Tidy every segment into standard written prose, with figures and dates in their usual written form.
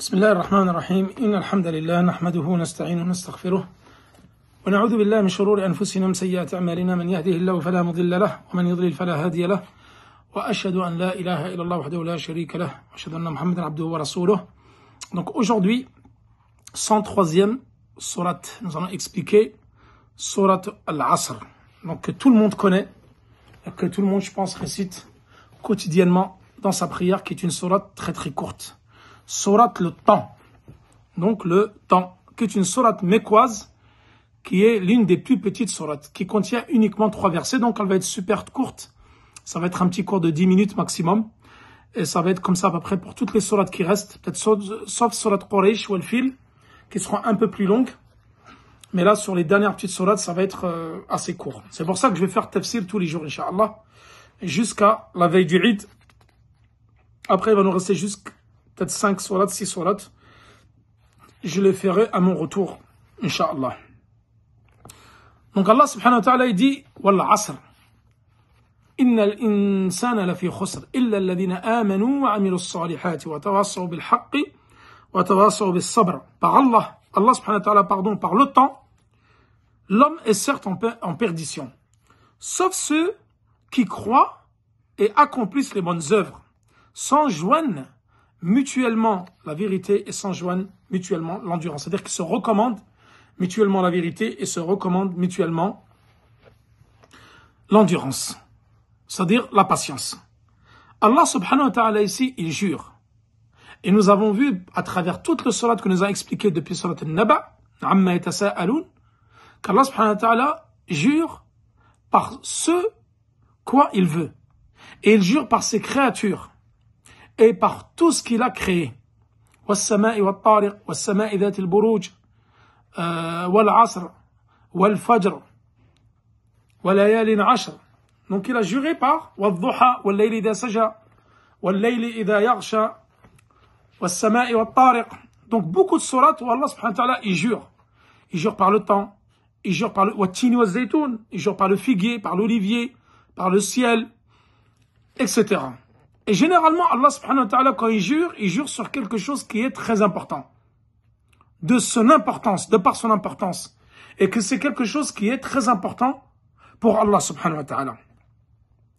بسم الله الرحمن الرحيم إن الحمد لله نحمده ونستعينه ونستغفره ونعوذ بالله من شرور أنفسنا ومن سيئات أعمالنا من يهده الله فلا مضل له ومن يضلل فلا هادي له وأشهد أن لا إله إلا الله وحده لا شريك له وأشهد أن محمدا عبده ورسوله. Donc aujourd'hui, 103e sourate, nous allons expliquer sourate Al-Asr, donc que tout le monde connaît, que tout le monde, je pense, récite quotidiennement dans sa prière, qui est une sourate très très courte. Sourate le temps, donc le temps, qui est une sourate mécoise, qui est l'une des plus petites sourates, qui contient uniquement 3 versets, donc elle va être super courte, ça va être un petit cours de 10 minutes maximum, et ça va être comme ça à peu près pour toutes les sourates qui restent, peut-être sauf sourate Quraysh ou Al-Fil, qui seront un peu plus longues, mais là sur les dernières petites sourates, ça va être assez court. C'est pour ça que je vais faire tafsir tous les jours, Inch'Allah, jusqu'à la veille du Eid. Après, il va nous rester juste peut-être 5 sourates, 6 sourates. Je les ferai à mon retour, Inch'Allah. Donc Allah subhanahu wa ta'ala il dit Wal asr innal insana lafi khusr illa alladhina amanu wa amilu s-salihati wa tawassaw bil haqqi wa tawassaw bis sabr. Par Allah, Allah subhanahu wa ta'ala, pardon, par le temps, l'homme est certes en perdition, sauf ceux qui croient et accomplissent les bonnes œuvres, s'enjoignent mutuellement la vérité et s'enjoignent mutuellement l'endurance. C'est-à-dire qu'ils se recommandent mutuellement la vérité et se recommandent mutuellement l'endurance. C'est-à-dire la patience. Allah subhanahu wa ta'ala ici, il jure. Et nous avons vu à travers toutes les sourates que nous a expliquées depuis sourate An-Naba, Amma yatasa'alun, qu'Allah subhanahu wa ta'ala jure par ce quoi il veut. Et il jure par ses créatures. Et par tout ce qu'il a créé. والسماء والطارق والسماء ذات البروج والعصر والفجر وليال عشر. Donc il a juré par والضحى والليل إذا سجى والليل إذا يغشى والسماء والطارق. Donc beaucoup de sourates où Allah subhanahu wa ta'ala il jure. Il jure par le temps, il jure par le والتين والزيتون, il jure par le figuier, par l'olivier, par le ciel, etc. Et généralement, Allah subhanahu wa ta'ala, quand il jure sur quelque chose qui est très important. De son importance, de par son importance. Et que c'est quelque chose qui est très important pour Allah subhanahu wa ta'ala.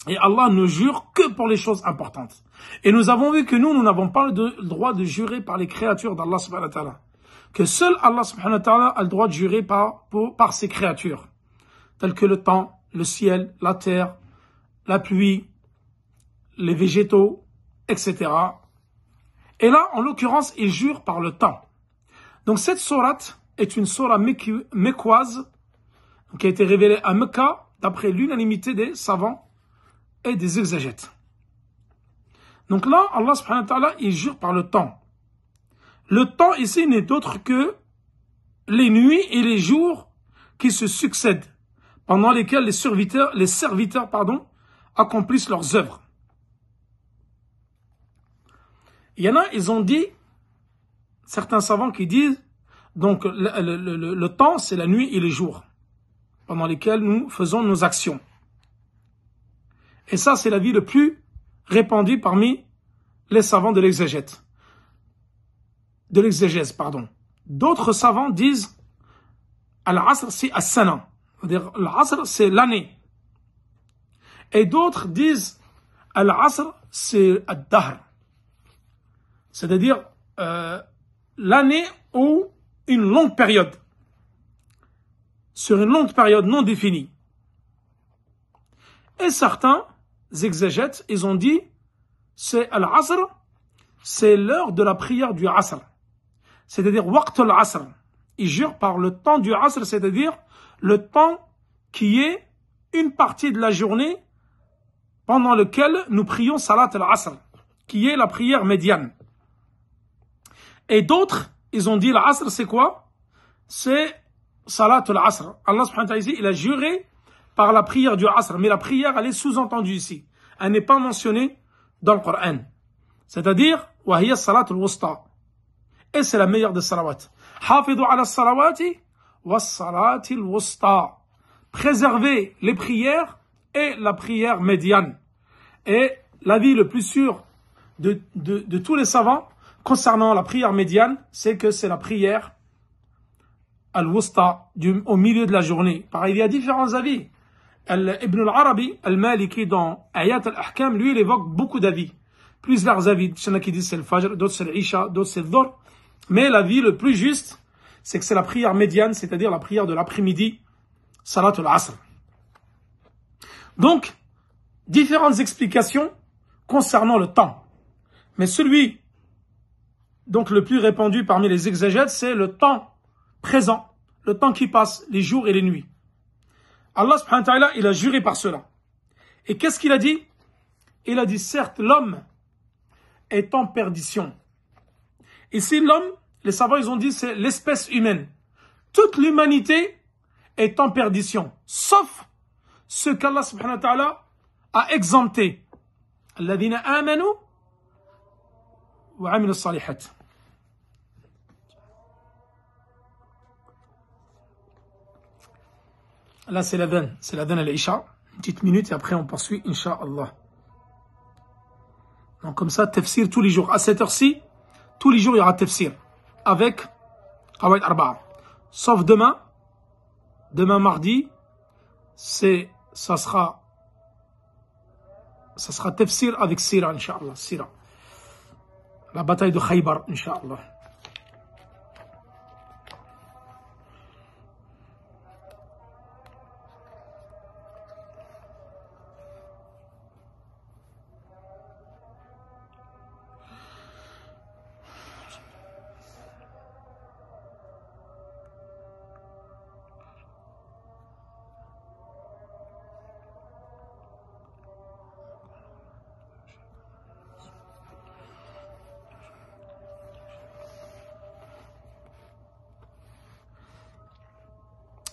Et Allah ne jure que pour les choses importantes. Et nous avons vu que nous n'avons pas le droit de jurer par les créatures d'Allah subhanahu wa ta'ala. Que seul Allah subhanahu wa ta'ala a le droit de jurer par ses créatures. Telles que le temps, le ciel, la terre, la pluie, les végétaux, etc. Et là, en l'occurrence, il jure par le temps. Donc cette sourate est une sourate mécoise qui a été révélée à Mecca d'après l'unanimité des savants et des exégètes. Donc là, Allah subhanahu wa ta'ala, il jure par le temps. Le temps ici n'est autre que les nuits et les jours qui se succèdent, pendant lesquels les serviteurs, accomplissent leurs œuvres. Il y en a, ils ont dit, certains savants qui disent, donc le temps, c'est la nuit et les jours, pendant lesquels nous faisons nos actions. Et ça, c'est l'avis le plus répandu parmi les savants de l'exégèse. D'autres savants disent, Al-Asr, c'est As-Sana. C'est-à-dire, Al-Asr, c'est l'année. Et d'autres disent, Al-Asr, c'est Ad-Dahr. C'est-à-dire l'année ou une longue période. Sur une longue période non définie. Et certains exégètes, ils ont dit, c'est Al-Asr, c'est l'heure de la prière du Asr. C'est-à-dire Waqt al-Asr. Ils jurent par le temps du Asr, c'est-à-dire le temps qui est une partie de la journée pendant lequel nous prions Salat al-Asr, qui est la prière médiane. Et d'autres, ils ont dit l'Asr, c'est quoi? C'est Salat al-Asr. Allah subhanahu wa ta'ala, il a juré par la prière du Asr. Mais la prière, elle est sous-entendue ici. Elle n'est pas mentionnée dans le Coran. C'est-à-dire, وَهِيَ Salat al-Wusta. Et c'est la meilleure des salawat. حافظوا على الصلوات والصلاة الوسطى. Préservez les prières et la prière médiane. Et l'avis le plus sûr de tous les savants, concernant la prière médiane, c'est que c'est la prière al-wusta, au milieu de la journée. Pareil, il y a différents avis. Ibn al-Arabi, al-Maliki, dans Ayat al-Ahkam, lui, il évoque beaucoup d'avis. Plusieurs avis. Il y en a qui disent c'est le Fajr, d'autres c'est l'Isha, d'autres c'est le Dhur. Mais l'avis le plus juste, c'est que c'est la prière médiane, c'est-à-dire la prière de l'après-midi, Salat al-Asr. Donc, différentes explications concernant le temps. Mais celui, donc le plus répandu parmi les exégètes, c'est le temps présent, le temps qui passe, les jours et les nuits. Allah subhanahu wa ta'ala, il a juré par cela. Et qu'est-ce qu'il a dit? Il a dit, certes, l'homme est en perdition. Ici, l'homme, les savants, ils ont dit, c'est l'espèce humaine. Toute l'humanité est en perdition, sauf ce qu'Allah subhanahu wa ta'ala a exempté. Alladhina amanu wa amilu salihat. Là, c'est l'adhan al-Isha. Une petite minute et après on poursuit, Inch'Allah. Donc comme ça, tafsir tous les jours. À cette heure-ci, tous les jours, il y aura tafsir. Avec Qawaid Arba'a. Sauf demain. Demain mardi, ça sera tafsir avec Sira, Inch'Allah. Sira. La bataille de Khaybar, Inch'Allah.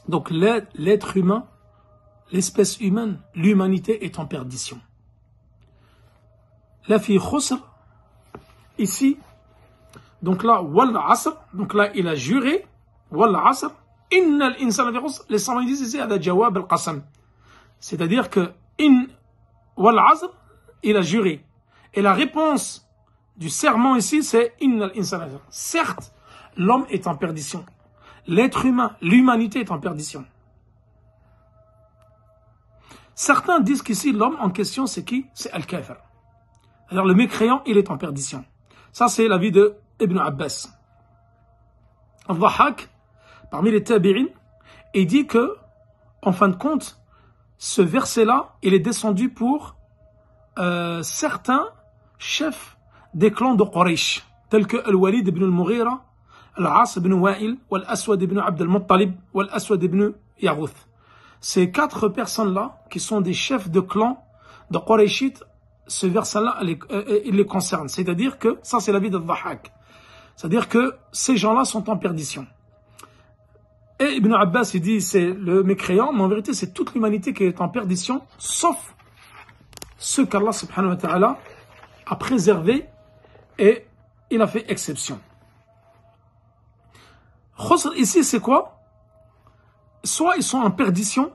Donc l'être humain, l'espèce humaine, l'humanité est en perdition. La fille khusr, ici, donc là, wal asr, donc là il a juré, wal asr, innal insana fi khusr, les savants disent ici, ada jawab al qasam. C'est-à-dire que, wal asr, il a juré. Et la réponse du serment ici, c'est innal insana fi khusr. Certes, l'homme est en perdition. L'être humain, l'humanité est en perdition. Certains disent qu'ici, l'homme en question, c'est qui? C'est Al-Kafir. Alors le mécréant, il est en perdition. Ça, c'est l'avis de Ibn Abbas. Al-Dhahhak, parmi les tabi'in, il dit que, en fin de compte, ce verset-là, il est descendu pour certains chefs des clans de Quraysh, tels que Al-Walid ibn al-Mughira, Al-As ibn Wa'il, Al-Aswad ibn Abd al-Muttalib, Al-Aswad ibn Yaghouth. Ces quatre personnes-là, qui sont des chefs de clan de Qurayshites, ce verset-là, il les concerne. C'est-à-dire que, ça c'est l'avis de Dhahhak. C'est-à-dire que ces gens-là sont en perdition. Et Ibn Abbas, il dit, c'est le mécréant, mais en vérité, c'est toute l'humanité qui est en perdition, sauf ceux qu'Allah subhanahu wa ta'ala a préservé et il a fait exception. Khusr ici, c'est quoi? Soit ils sont en perdition,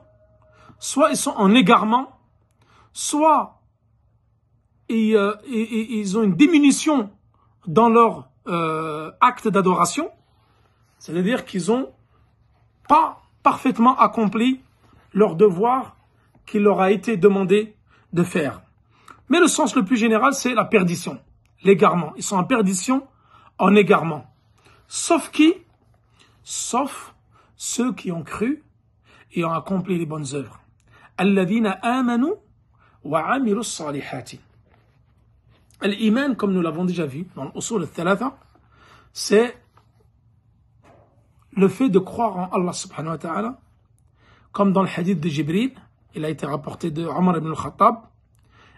soit ils sont en égarement, soit ils ont une diminution dans leur acte d'adoration, c'est-à-dire qu'ils n'ont pas parfaitement accompli leur devoir qu'il leur a été demandé de faire. Mais le sens le plus général, c'est la perdition, l'égarement. Ils sont en perdition, en égarement. Sauf qui? Sauf ceux qui ont cru et ont accompli les bonnes œuvres. Alladhina amanu wa amilu salihati. L'iman, comme nous l'avons déjà vu dans l'usul al-thalatha, c'est le fait de croire en Allah subhanahu wa ta'ala, comme dans le hadith de Jibril, il a été rapporté de Omar ibn al-Khattab,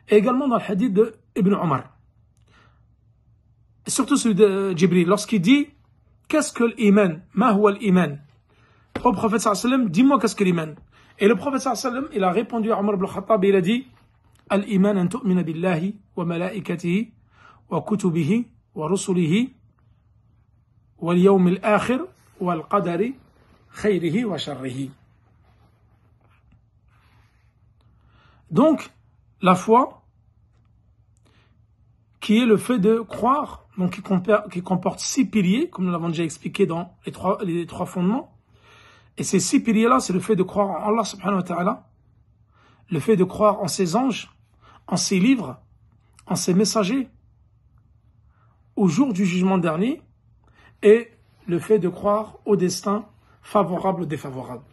et également dans le hadith de Ibn Omar. Et surtout celui de Jibril, lorsqu'il dit qu'est-ce que l'iman? Ma huwa l'iman? Au prophète sallallahu alayhi wa sallam, dis-moi qu'est-ce que l'iman? Et le prophète sallallahu alayhi wa sallam, il a répondu à Omar ibn al-Khattab et il a dit Al-iman an tu'mina billahi wa malaikatihi wa kutubihi wa rusulihi wal yawmil akhir wal qadari khayrihi wa sharrihi. Donc, la foi, qui est le fait de croire donc qui comporte 6 piliers, comme nous l'avons déjà expliqué dans les trois fondements. Et ces 6 piliers-là, c'est le fait de croire en Allah subhanahu wa ta'ala, le fait de croire en ses anges, en ses livres, en ses messagers, au jour du jugement dernier, et le fait de croire au destin favorable ou défavorable.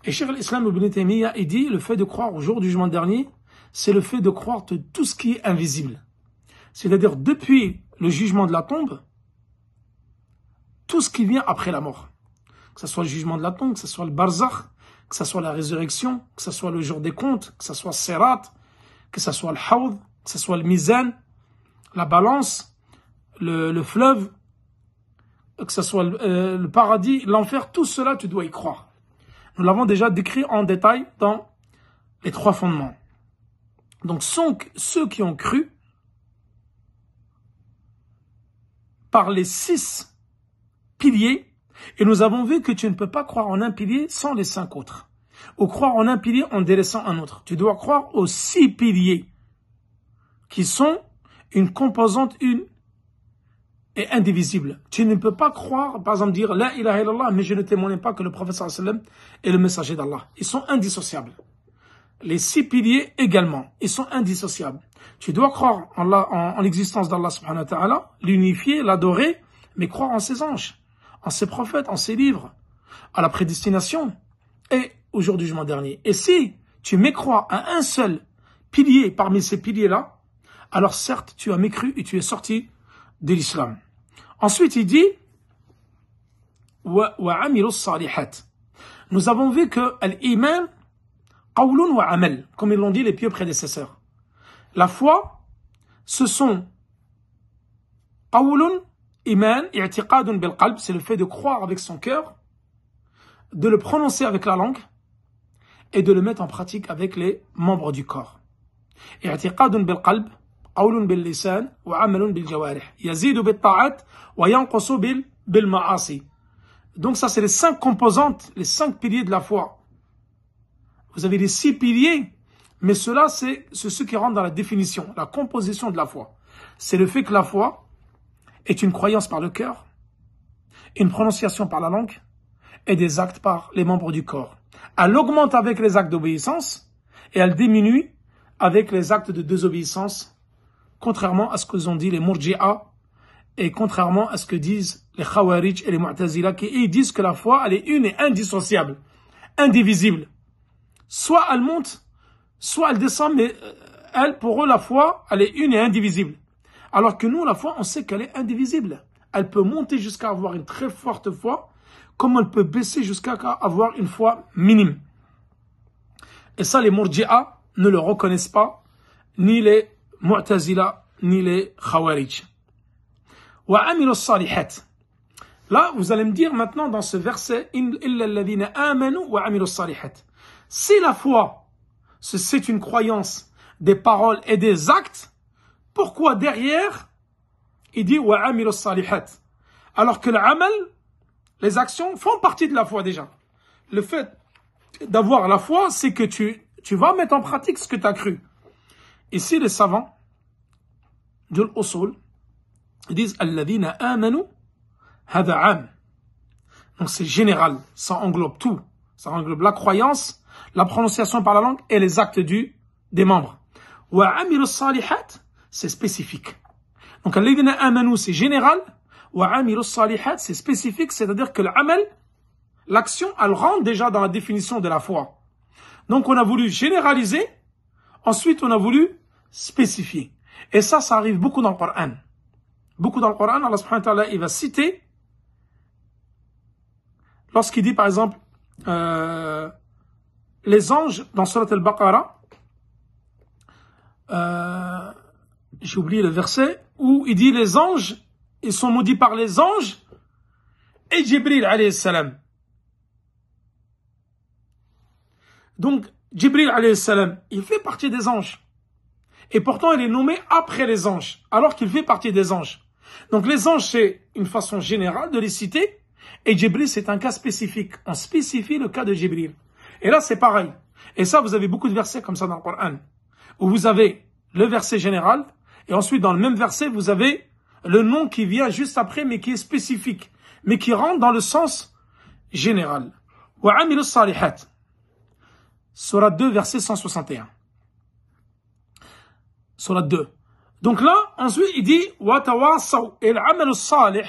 Et Cheikh al-Islam Ibn Taymiyyah, il dit, le fait de croire au jour du jugement dernier, c'est le fait de croire de tout ce qui est invisible. C'est-à-dire, depuis le jugement de la tombe, tout ce qui vient après la mort. Que ce soit le jugement de la tombe, que ce soit le barzakh, que ce soit la résurrection, que ce soit le jour des comptes, que ce soit le sirat, que ce soit le hawd, que ce soit le mizan, la balance, le fleuve, que ce soit le paradis, l'enfer, tout cela, tu dois y croire. Nous l'avons déjà décrit en détail dans les 3 fondements. Donc, ceux qui ont cru par les 6 piliers, et nous avons vu que tu ne peux pas croire en un pilier sans les 5 autres, ou croire en un pilier en délaissant un autre. Tu dois croire aux 6 piliers, qui sont une composante une et indivisible. Tu ne peux pas croire, par exemple, dire La ilaha illallah, mais je ne témoigne pas que le prophète sallallahu alayhi wa sallam est le messager d'Allah. Ils sont indissociables. Les 6 piliers également, ils sont indissociables. Tu dois croire en l'existence d'Allah subhanahu wa ta'ala, l'unifier, l'adorer, mais croire en ses anges, en ses prophètes, en ses livres, à la prédestination et au jour du jugement dernier. Et si tu mécrois à un seul pilier parmi ces piliers-là, alors certes, tu as mécru et tu es sorti de l'islam. Ensuite, il dit wa amilu salihat. Nous avons vu que l'iman qawlun wa amal, comme ils l'ont dit les pieux prédécesseurs. La foi, ce sont qawlun, iman, i'tiqadun bil qalb, c'est le fait de croire avec son cœur, de le prononcer avec la langue et de le mettre en pratique avec les membres du corps. I'tiqadun bil qalb, قول باللسان وعمل بالجوارح يزيد بالطاعات وينقص بالمعاصي. Donc ça c'est les 5 composantes, les 5 piliers de la foi. Vous avez les 6 piliers, mais cela c'est ce qui rentre dans la définition, la composition de la foi. C'est le fait que la foi est une croyance par le cœur, une prononciation par la langue et des actes par les membres du corps. Elle augmente avec les actes d'obéissance et elle diminue avec les actes de désobéissance, contrairement à ce que ont dit les Murji'a et contrairement à ce que disent les Khawarij et les Mu'tazila, qui disent que la foi, elle est une et indissociable, indivisible. Soit elle monte, soit elle descend, mais elle, pour eux, la foi, elle est une et indivisible. Alors que nous, la foi, on sait qu'elle est indivisible. Elle peut monter jusqu'à avoir une très forte foi, comme elle peut baisser jusqu'à avoir une foi minime. Et ça, les Murji'a ne le reconnaissent pas, ni les Mu'tazila, ni les Khawarij. Wa amilu salihat. Là, vous allez me dire maintenant dans ce verset, illa alladhina amanu wa amilu salihat. Si la foi, c'est une croyance, des paroles et des actes, pourquoi derrière, il dit wa amilu salihat? Alors que l'amal, les actions font partie de la foi déjà. Le fait d'avoir la foi, c'est que tu vas mettre en pratique ce que tu as cru. Ici, les savants de l'usul disent alladhina amanu hada am. Donc c'est général, ça englobe tout. Ça englobe la croyance, la prononciation par la langue et les actes des membres. Wa amilu salihat, c'est spécifique. Donc alladhina amanu, c'est général. Wa amilu salihat, c'est spécifique, c'est-à-dire que l'amal, l'action, elle rentre déjà dans la définition de la foi. Donc on a voulu généraliser, ensuite on a voulu spécifier. Et ça arrive beaucoup dans le Coran. Beaucoup dans le Coran, Allah subhanahu wa ta'ala, il va citer, lorsqu'il dit par exemple, les anges, dans Surat al-Baqarah, j'ai oublié le verset, où il dit les anges, ils sont maudits par les anges, et Jibril alayhi salam. Donc, Jibril alayhi salam, il fait partie des anges. Et pourtant, il est nommé après les anges, alors qu'il fait partie des anges. Donc, les anges, c'est une façon générale de les citer, et Jibril, c'est un cas spécifique. On spécifie le cas de Jibril. Et là, c'est pareil. Et ça, vous avez beaucoup de versets comme ça dans le Coran, où vous avez le verset général, et ensuite, dans le même verset, vous avez le nom qui vient juste après, mais qui est spécifique, mais qui rentre dans le sens général. وَعَمِلُوا الصَّالِحَاتِ Surat 2, verset 161. Surat 2. Donc là, ensuite, il dit وَتَوَاصَوْا. Et l'Amal al-Salih,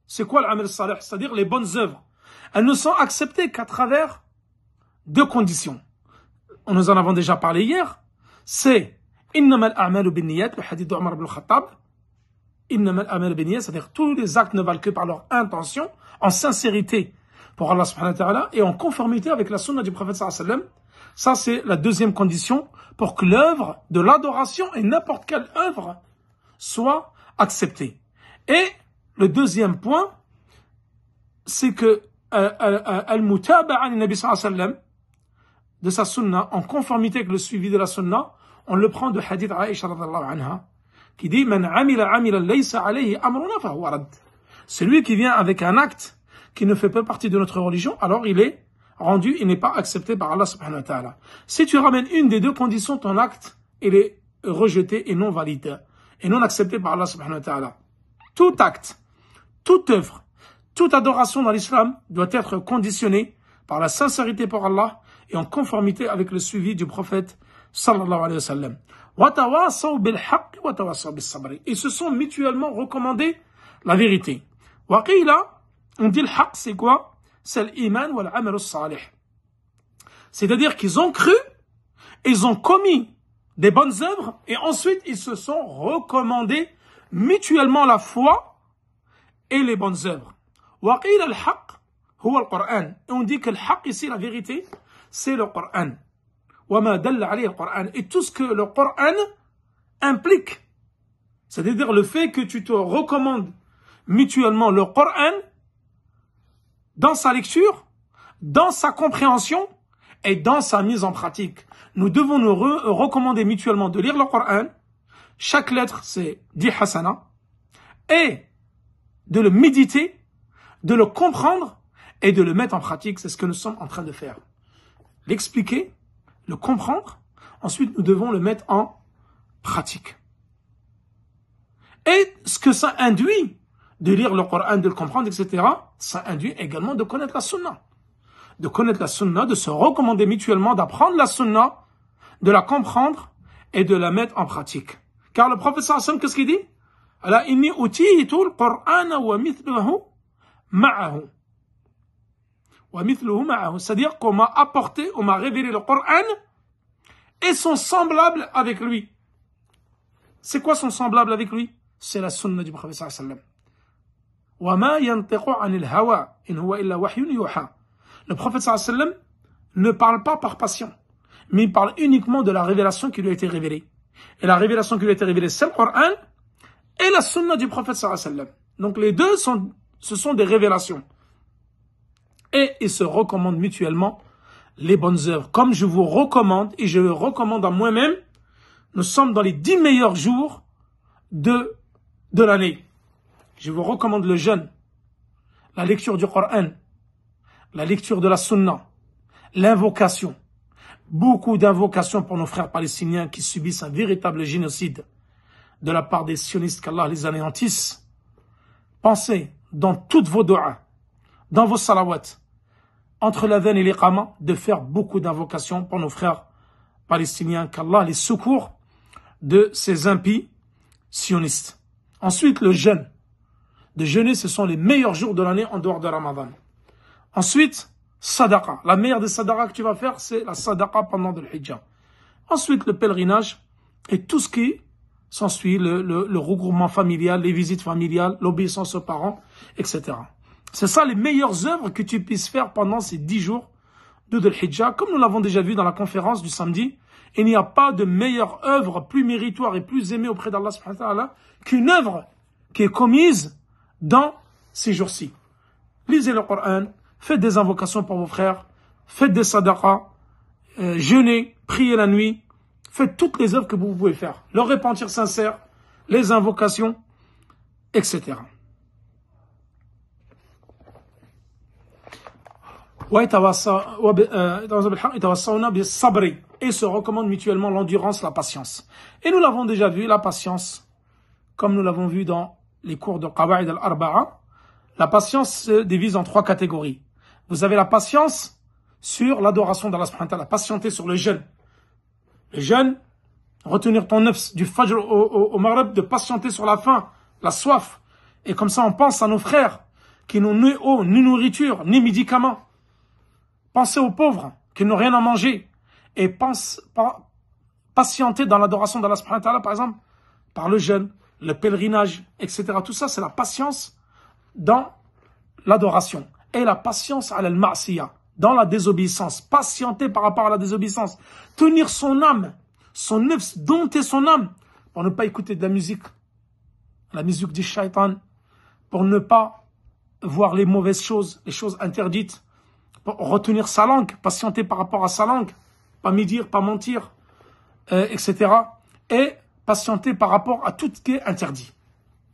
c'est quoi l'Amal al-Salih? C'est-à-dire les bonnes œuvres. Elles ne sont acceptées qu'à travers deux conditions. Nous en avons déjà parlé hier. C'est إِنَّمَا الْأَعْمَالُ بِالنِّيَّاتِ, le hadith d'Omar ibn al-Khattab. إِنَّمَا الْأَعْمَالُ بِالنِّيَّاتِ, c'est-à-dire tous les actes ne valent que par leur intention, en sincérité pour Allah subhanahu wa ta'ala et en conformité avec la sunna du prophète sallallahu alayhi wa sallam. Ça, c'est la deuxième condition pour que l'œuvre de l'adoration et n'importe quelle œuvre soit acceptée. Et le deuxième point, c'est que al-mutaba'a an-nabi sallallahu alayhi wa sallam, de sa sunna, en conformité avec le suivi de la sunna, on le prend de hadith Aïcha radhiyallahu anha, qui dit Man amila amilan laysa alayhi amruna fahuwa rad. Celui qui vient avec un acte qui ne fait pas partie de notre religion, alors il est rendu, il n'est pas accepté par Allah subhanahu wa ta'ala. Si tu ramènes une des deux conditions, ton acte, il est rejeté et non valide, et non accepté par Allah subhanahu wa ta'ala. Tout acte, toute œuvre, toute adoration dans l'islam doit être conditionnée par la sincérité pour Allah et en conformité avec le suivi du prophète sallallahu alayhi wa sallam. وَتَوَاصَوْا بِالْحَقِّ وَتَوَاصَوْا بِالصَّبْرِ. Ils se sont mutuellement recommandés la vérité. وَقِيلَ, on dit le haqq, c'est quoi? C'est l'iman wa l'amal al-salih. C'est-à-dire qu'ils ont cru, ils ont commis des bonnes œuvres et ensuite ils se sont recommandés mutuellement la foi et les bonnes œuvres. وَقِيلَ الْحَقِّ هو القرآن. Et on dit que le haqq ici, la vérité, c'est le Coran. وَمَا دَلَّ عَلَيْهِ الْقُرْآنِ. Et tout ce que le Coran implique. C'est-à-dire le fait que tu te recommandes mutuellement le Coran dans sa lecture, dans sa compréhension et dans sa mise en pratique. Nous devons nous recommander mutuellement de lire le Coran. Chaque lettre, c'est 10 hasana. Et de le méditer, de le comprendre et de le mettre en pratique. C'est ce que nous sommes en train de faire. L'expliquer, le comprendre, ensuite nous devons le mettre en pratique. Et ce que ça induit de lire le Coran, de le comprendre, etc., ça induit également de connaître la sunna. De connaître la sunna, de se recommander mutuellement, d'apprendre la sunna, de la comprendre et de la mettre en pratique. Car le prophète sallallahu alayhi wa sallam, qu'est-ce qu'il dit? Ala inni utitu al-Qur'ana wa mithluhu ma'ahu. C'est-à-dire qu'on m'a apporté, on m'a révélé le Coran et son semblable avec lui. C'est quoi son semblable avec lui? C'est la sunna du prophète sallallahu alayhi wa sallam. وَمَا يَنْطِقُ عَنِ الْهَوَىٰ إِنْ هُوَ إِلَّا وَحْيٌ يُوحَىٰ. Le prophète sallallahu alayhi wa sallam ne parle pas par passion, mais il parle uniquement de la révélation qui lui a été révélée. Et la révélation qui lui a été révélée, c'est le Coran et la sunna du prophète sallallahu alayhi wa sallam. Donc les deux ce sont des révélations. Et ils se recommandent mutuellement les bonnes œuvres. Comme je vous recommande, et je le recommande à moi-même, nous sommes dans les 10 meilleurs jours de l'année. Je vous recommande le jeûne, la lecture du Coran, la lecture de la sunna, l'invocation. Beaucoup d'invocations pour nos frères palestiniens qui subissent un véritable génocide de la part des sionistes, qu'Allah les anéantisse. Pensez dans toutes vos du'as, dans vos salawats, entre l'adhan et l'iqama, de faire beaucoup d'invocations pour nos frères palestiniens, qu'Allah les secourt de ces impies sionistes. Ensuite, le jeûne. De jeûner, ce sont les meilleurs jours de l'année en dehors de Ramadan. Ensuite, sadaqa. La meilleure des sadaqas que tu vas faire, c'est la sadaqa pendant le hijjah. Ensuite, le pèlerinage et tout ce qui s'ensuit, le regroupement familial, les visites familiales, l'obéissance aux parents, etc. C'est ça les meilleures œuvres que tu puisses faire pendant ces 10 jours de Dhul Hijjah. Comme nous l'avons déjà vu dans la conférence du samedi, il n'y a pas de meilleure œuvre plus méritoire et plus aimée auprès d'Allah subhanahu wa ta'ala qu'une œuvre qui est commise dans ces jours-ci. Lisez le Coran, faites des invocations pour vos frères, faites des sadaqas, jeûnez, priez la nuit, faites toutes les œuvres que vous pouvez faire. Le repentir sincère, les invocations, etc. Et se recommandent mutuellement l'endurance, la patience. Et nous l'avons déjà vu, la patience, comme nous l'avons vu dans les cours de Qawa'id al-Arba'a, la patience se divise en 3 catégories. Vous avez la patience sur l'adoration d'Allah subhanahu wa ta'ala, patienter sur le jeûne. Le jeûne, retenir ton nafs du fajr au maghrib, de patienter sur la faim, la soif. Et comme ça, on pense à nos frères qui n'ont ni eau, ni nourriture, ni médicaments. Pensez aux pauvres qui n'ont rien à manger. Et patienter dans l'adoration d'Allah subhanahu wa ta'ala, par exemple, par le jeûne, le pèlerinage, etc. Tout ça, c'est la patience dans l'adoration. Et la patience à l'al-ma'siyah, dans la désobéissance. Patienter par rapport à la désobéissance. Tenir son âme, son nefs, dompter son âme, pour ne pas écouter de la musique du shaitan, pour ne pas voir les mauvaises choses, les choses interdites, pour retenir sa langue, patienter par rapport à sa langue, pas médire, pas mentir, etc. Et patienter par rapport à tout ce qui est interdit.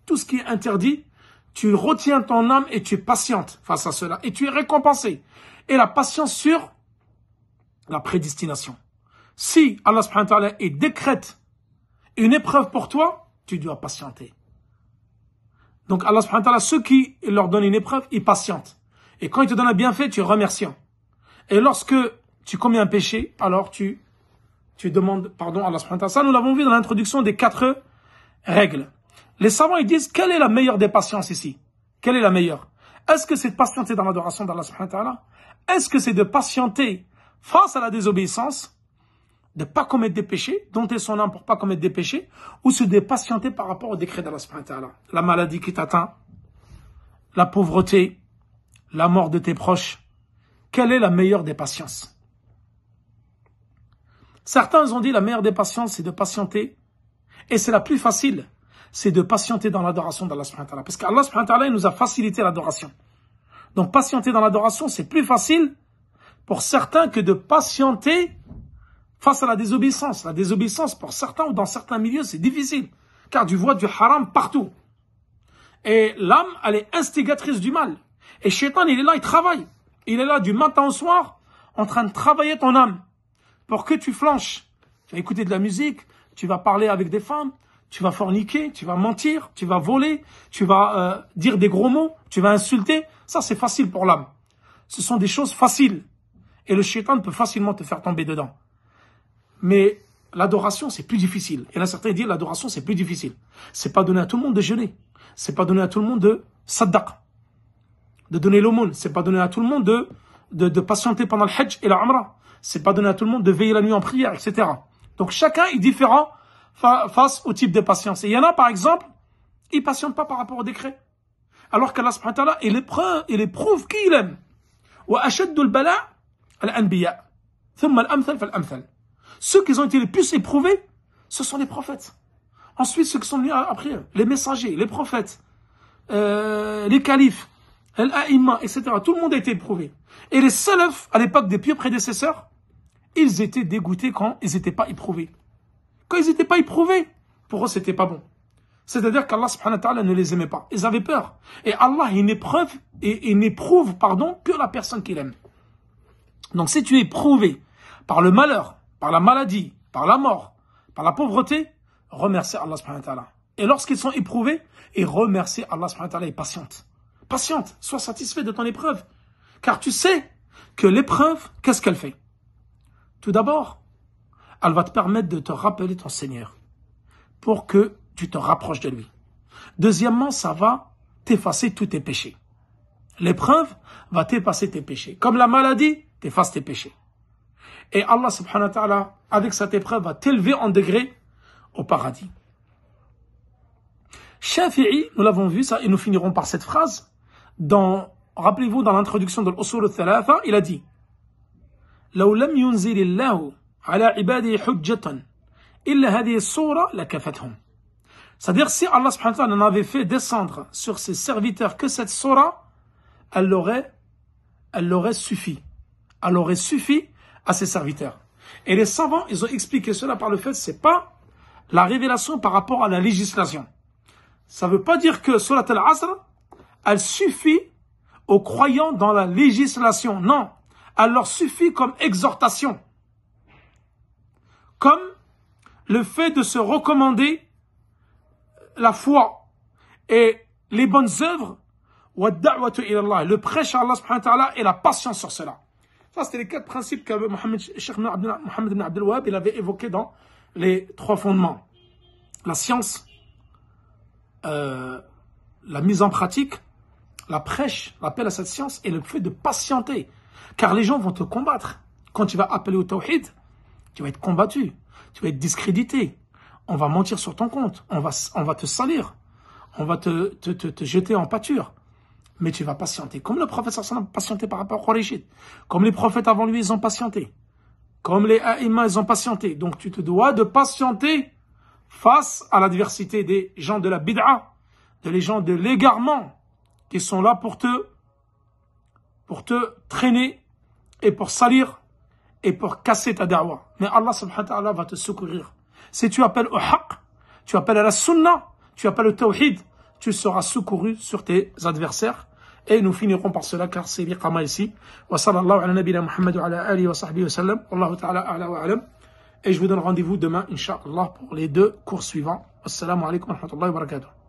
Tout ce qui est interdit, tu retiens ton âme et tu patientes face à cela. Et tu es récompensé. Et la patience sur la prédestination. Si Allah subhanahu wa ta'ala décrète une épreuve pour toi, tu dois patienter. Donc Allah subhanahu wa ta'ala, ceux qui leur donnent une épreuve, ils patientent. Et quand il te donne un bienfait, tu es remerciant. Et lorsque tu commets un péché, alors tu demandes pardon à Allah subhanahu wa ta'ala. Ça, nous l'avons vu dans l'introduction des 4 règles. Les savants, ils disent, quelle est la meilleure des patiences ici? Quelle est la meilleure? Est-ce que c'est de patienter dans l'adoration d'Allah subhanahu wa ta'ala? Est-ce que c'est de patienter face à la désobéissance, de ne pas commettre des péchés, dompter son âme pour ne pas commettre des péchés, ou c'est de patienter par rapport au décret d'Allah subhanahu wa ta'ala? La maladie qui t'atteint, la pauvreté, la mort de tes proches. Quelle est la meilleure des patiences? Certains ont dit la meilleure des patiences, c'est de patienter, et c'est la plus facile, c'est de patienter dans l'adoration d'Allah subhanahu wa ta'ala. Parce qu'Allah subhanahu wa ta'ala, il nous a facilité l'adoration. Donc patienter dans l'adoration, c'est plus facile pour certains que de patienter face à la désobéissance. La désobéissance, pour certains ou dans certains milieux, c'est difficile. Car tu vois du haram partout. Et l'âme, elle est instigatrice du mal. Et Shaitan, il est là, il travaille. Il est là du matin au soir, en train de travailler ton âme. Pour que tu flanches. Tu vas écouter de la musique, tu vas parler avec des femmes, tu vas forniquer, tu vas mentir, tu vas voler, tu vas dire des gros mots, tu vas insulter. Ça, c'est facile pour l'âme. Ce sont des choses faciles. Et le shaitan peut facilement te faire tomber dedans. Mais l'adoration, c'est plus difficile. Et là, certains disent l'adoration, c'est plus difficile. C'est pas donné à tout le monde de jeûner. C'est pas donné à tout le monde de saddaq, de donner l'aumône. C'est pas donné à tout le monde de patienter pendant le hajj et la umrah. C'est pas donné à tout le monde de veiller la nuit en prière, etc. Donc chacun est différent face au type de patience. Et il y en a, par exemple, ils ne patientent pas par rapport au décret. Alors qu'Allah subhanahu wa ta'ala, il éprouve qui il aime. وَأَشَدُّ الْبَلَاءِ الْأَنْبِيَاءِ ثُمَّ الْأَمْثَلِ فَالْأَمْثَلِ. Ceux qui ont été les plus éprouvés, ce sont les prophètes. Ensuite, ceux qui sont venus après, les messagers, les prophètes, les califes, l'a'imma, etc. Tout le monde a été éprouvé. Et les salafs, à l'époque des pieux prédécesseurs, ils étaient dégoûtés quand ils n'étaient pas éprouvés. Quand ils n'étaient pas éprouvés, pour eux, c'était pas bon. C'est-à-dire qu'Allah subhanahu wa ta'ala ne les aimait pas. Ils avaient peur. Et Allah, il n'éprouve, que la personne qu'il aime. Donc, si tu es éprouvé par le malheur, par la maladie, par la mort, par la pauvreté, remercie Allah subhanahu wa ta'ala. Et lorsqu'ils sont éprouvés, et remercie Allah subhanahu wa ta'ala et patiente. Patiente, sois satisfait de ton épreuve. Car tu sais que l'épreuve, qu'est-ce qu'elle fait? Tout d'abord, elle va te permettre de te rappeler ton Seigneur pour que tu te rapproches de lui. Deuxièmement, ça va t'effacer tous tes péchés. L'épreuve va t'effacer tes péchés. Comme la maladie, t'efface tes péchés. Et Allah subhanahu wa ta'ala, avec cette épreuve, va t'élever en degré au paradis. Shafi'i, nous l'avons vu, ça, et nous finirons par cette phrase. Rappelez-vous, dans l'introduction de l'Usul al-Thalatha, il a dit لو لم ينزل الله على عباده حجة إلا هذه الصورة لكفتهم. C'est-à-dire, si Allah subhanahu wa ta'ala n'en avait fait descendre sur ses serviteurs que cette surah, elle aurait suffi. Elle aurait suffi à ses serviteurs. Et les savants, ils ont expliqué cela par le fait, c'est pas la révélation par rapport à la législation. Ça veut pas dire que surat al-Asr, elle suffit aux croyants dans la législation. Non. Elle leur suffit comme exhortation. Comme le fait de se recommander la foi et les bonnes œuvres, le prêche à Allah subhanahu wa ta'ala et la patience sur cela. Ça, c'était les 4 principes que Cheikh Mohammed ibn Abdel Wahhab, il avait évoqués dans les 3 fondements. La science, la mise en pratique, la prêche, l'appel à cette science et le fait de patienter. Car les gens vont te combattre. Quand tu vas appeler au tawhid, tu vas être combattu, tu vas être discrédité. On va mentir sur ton compte, on va te salir, on va te jeter en pâture. Mais tu vas patienter. Comme le prophète sallallahu alayhi wa sallam a patienté par rapport au Quraysh. Comme les prophètes avant lui, ils ont patienté. Comme les a'imma, ils ont patienté. Donc tu te dois de patienter face à l'adversité des gens de la bid'a, des gens de l'égarement, qui sont là pour te traîner et pour salir et pour casser ta da'wa. Mais Allah subhanahu wa ta'ala va te secourir. Si tu appelles au haqq, tu appelles à la sunnah, tu appelles au tawhid, tu seras secouru sur tes adversaires. Et nous finirons par cela car c'est l'iqama ici. Wa sallallahu ala nabina Muhammad wa ala alihi wa sahbihi wa sallam. Wallahu ta'ala a'la wa alam. Et je vous donne rendez-vous demain, incha'Allah, pour les 2 cours suivants. Assalamu alaikum wa rahmatullahi wa barakatuh.